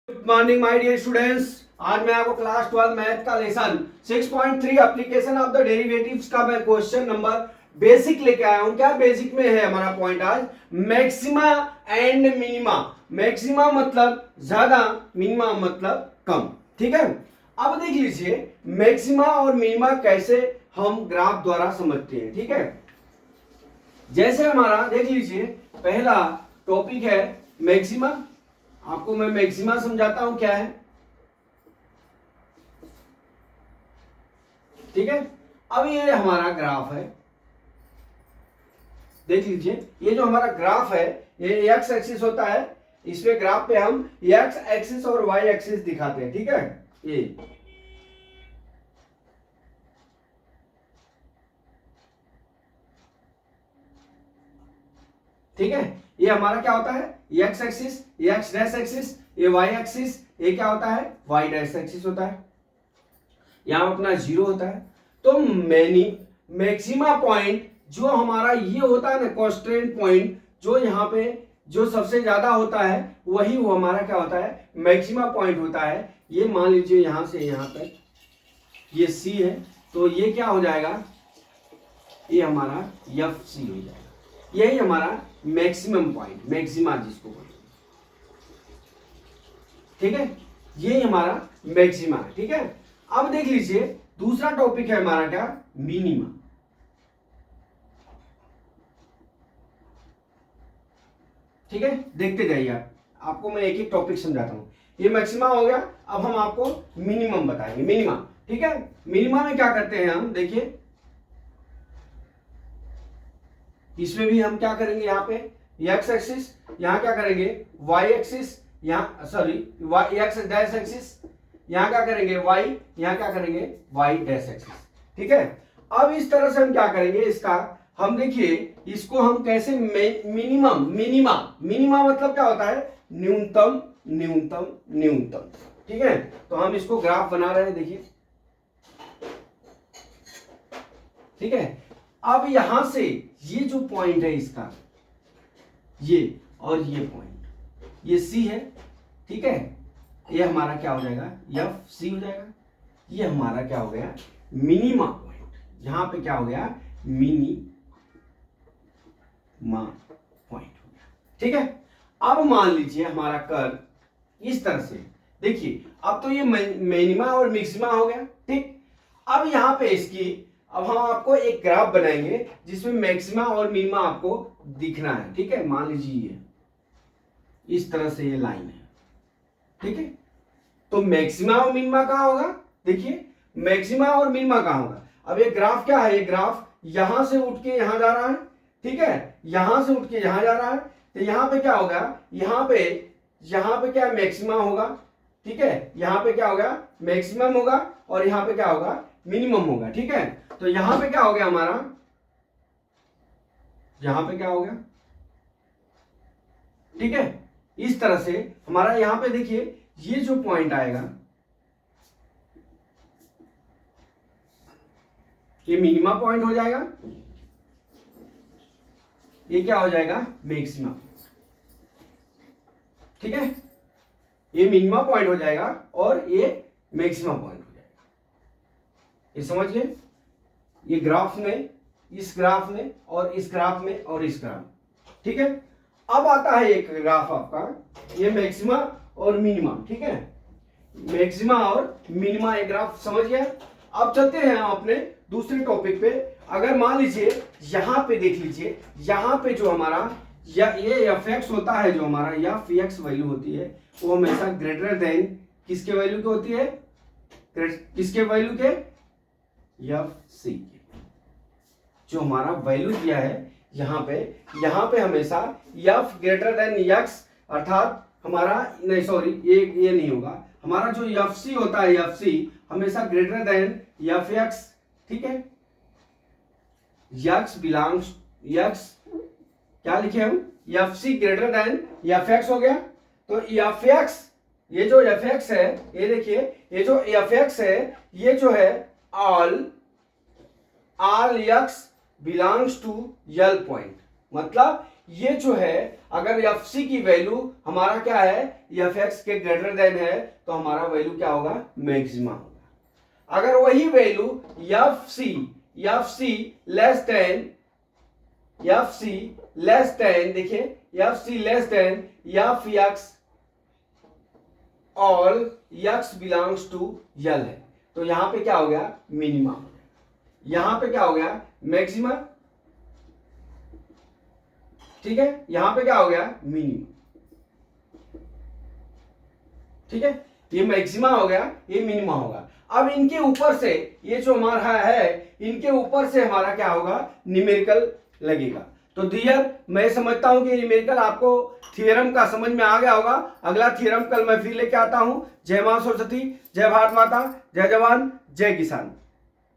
Good morning my dear students. आज मैं आपको क्लास 12 मैथ का lesson 6.3 application of the derivatives का मैं क्वेश्चन नंबर बेसिक लेके आया हूं। क्या बेसिक में है हमारा पॉइंट आज? Maxima and minima. मैक्सिमा मतलब ज्यादा, मिनिमा मतलब कम। ठीक है, अब देख लीजिए मैक्सिमा और मिनिमा कैसे हम ग्राफ द्वारा समझते हैं। ठीक है, जैसे हमारा देख लीजिए पहला टॉपिक है मैक्सिमा। आपको मैं मैक्सिमा समझाता हूं क्या है। ठीक है, अब ये हमारा ग्राफ है, देख लीजिए ये जो हमारा ग्राफ है ये एक्स एक्सिस होता है। इसमें ग्राफ पे हम एक्स एक्सिस और वाई एक्सिस दिखाते हैं। ठीक है, ये ठीक है, ये हमारा क्या होता है? X axis, x dash axis, ये वाई एक्सिस, ये क्या होता है? वाई डैश एक्सिस होता है। यहां अपना जीरो होता है। तो मैक्सिमा पॉइंट जो हमारा ये होता है ना, कॉन्स्टेंट पॉइंट, जो यहाँ पे जो सबसे ज्यादा होता है वही वो हमारा क्या होता है? मैक्सिमा पॉइंट होता है। ये मान लीजिए यहां से यहां तक ये सी है, तो ये क्या हो जाएगा? ये हमारा एफ सी हो जाएगा। यही हमारा मैक्सिमम पॉइंट, मैक्सिमा जिसको बोलते हैं। ठीक है, ये हमारा मैक्सिमा है। ठीक है, अब देख लीजिए दूसरा टॉपिक है हमारा क्या? मिनिमा। ठीक है, देखते जाइए आप, आपको मैं एक एक टॉपिक समझाता हूं। ये मैक्सिमा हो गया, अब हम आपको मिनिमम बताएंगे। मिनिमा, ठीक है, मिनिमा में क्या करते हैं हम? देखिए इसमें भी हम क्या करेंगे? यहाँ पे एक्स एक्सिस, यहाँ क्या करेंगे? वाई एक्सिस, यहाँ सॉरी एक्स डैश एक्सिस, यहाँ क्या करेंगे? वाई, यहाँ क्या करेंगे? Y dash axis. ठीक है, अब इस तरह से हम क्या करेंगे इसका? हम देखिए इसको हम कैसे मिनिमम, मिनिमा, मिनिमा मतलब क्या होता है? न्यूनतम, न्यूनतम, न्यूनतम। ठीक है, तो हम इसको ग्राफ बना रहे हैं, देखिए। ठीक है, अब यहां से ये जो पॉइंट है इसका, ये और ये पॉइंट, ये सी है। ठीक है, ये हमारा क्या हो जाएगा? एफ सी हो जाएगा। ये हमारा क्या हो गया? Minima point. यहां पे क्या हो गया? मिनिमा पॉइंट हो गया। ठीक है, अब मान लीजिए हमारा कर्व इस तरह से, देखिए अब तो ये मिनिमा और मैक्सिमा हो गया। ठीक, अब यहां पे इसकी, अब हम आपको एक ग्राफ बनाएंगे जिसमें मैक्सिमा और मिनिमा आपको दिखना है। ठीक है, मान लीजिए ये इस तरह से ये लाइन है। ठीक है, तो मैक्सिमा और मिनिमा कहां होगा? देखिए मैक्सिमा और मिनिमा कहां होगा? अब ये ग्राफ क्या है? ये ग्राफ यहां से उठ के यहां जा रहा है। ठीक है, यहां से उठ के यहां जा रहा है, तो यहां पे क्या होगा? यहां पे क्या मैक्सिमा होगा। ठीक है, यहां पे क्या होगा? मैक्सिमम होगा, और यहां पे क्या होगा? मिनिमम होगा। ठीक है, तो यहां पे क्या हो गया हमारा? यहां पे क्या हो गया? ठीक है, इस तरह से हमारा यहां पे देखिए ये जो पॉइंट आएगा ये मिनिमा पॉइंट हो जाएगा, ये क्या हो जाएगा? मैक्सिमा। ठीक है, ये मिनिमा पॉइंट हो जाएगा और ये मैक्सिमा पॉइंट हो जाएगा। ये समझ गए? ये ग्राफ में, इस ग्राफ में, और इस ग्राफ में, और इस ग्राफ में। ठीक है, अब आता है एक ग्राफ आपका, ये मैक्सिमा और मिनिमा। ठीक है, मैक्सिमा और मिनिमा, एक ग्राफ समझ गया। अब चलते हैं हम अपने दूसरे टॉपिक पे। अगर मान लीजिए यहां पे देख लीजिए, यहां पे जो हमारा ये एफ एक्स होता है, जो हमारा एफ एक्स वैल्यू होती है, वो हमेशा ग्रेटर देन किसके वैल्यू की होती है? किसके वैल्यू के? एफ सी के। जो हमारा वैल्यू दिया है यहां पे हमेशा एफ ग्रेटर देन एक्स, अर्थात हमारा नहीं, सॉरी ये नहीं होगा। हमारा जो एफ सी होता है, एफ सी हमेशा ग्रेटर देन एफ एक्स। ठीक है, एक्स बिलोंग्स, एक्स क्या लिखे हम? F C greater than F X हो गया। तो एफ एक्स, ये जो एफ एक्स है, ये देखिए ये जो एफ एक्स है, ये जो है ऑल एक्स बिलोंग्स टू यल पॉइंट, मतलब ये जो है अगर एफ सी की वैल्यू हमारा क्या है, एफ एक्स के ग्रेटर देन है, तो हमारा वैल्यू क्या होगा, मैक्सिमा होगा। अगर वही value F C less than देखिए F C less than F X all X belongs to यल है, तो यहां पे क्या हो गया, मिनिमा हो गया। यहां पे क्या हो गया, मैक्सिमा, ठीक है, यहां पे क्या हो गया, मिनिमा। ठीक है, ये मैक्सिमा हो गया, ये मिनिमा होगा। अब इनके ऊपर से ये जो हमारा है, इनके ऊपर से हमारा क्या होगा, न्यूमेरिकल लगेगा। तो डियर मैं समझता हूं कि न्यूमेरिकल आपको थ्योरम का समझ में आ गया होगा। अगला थ्योरम कल मैं फिर लेके आता हूं। जय मां सरस्वती, जय भारत माता, जय जवान, जय किसान।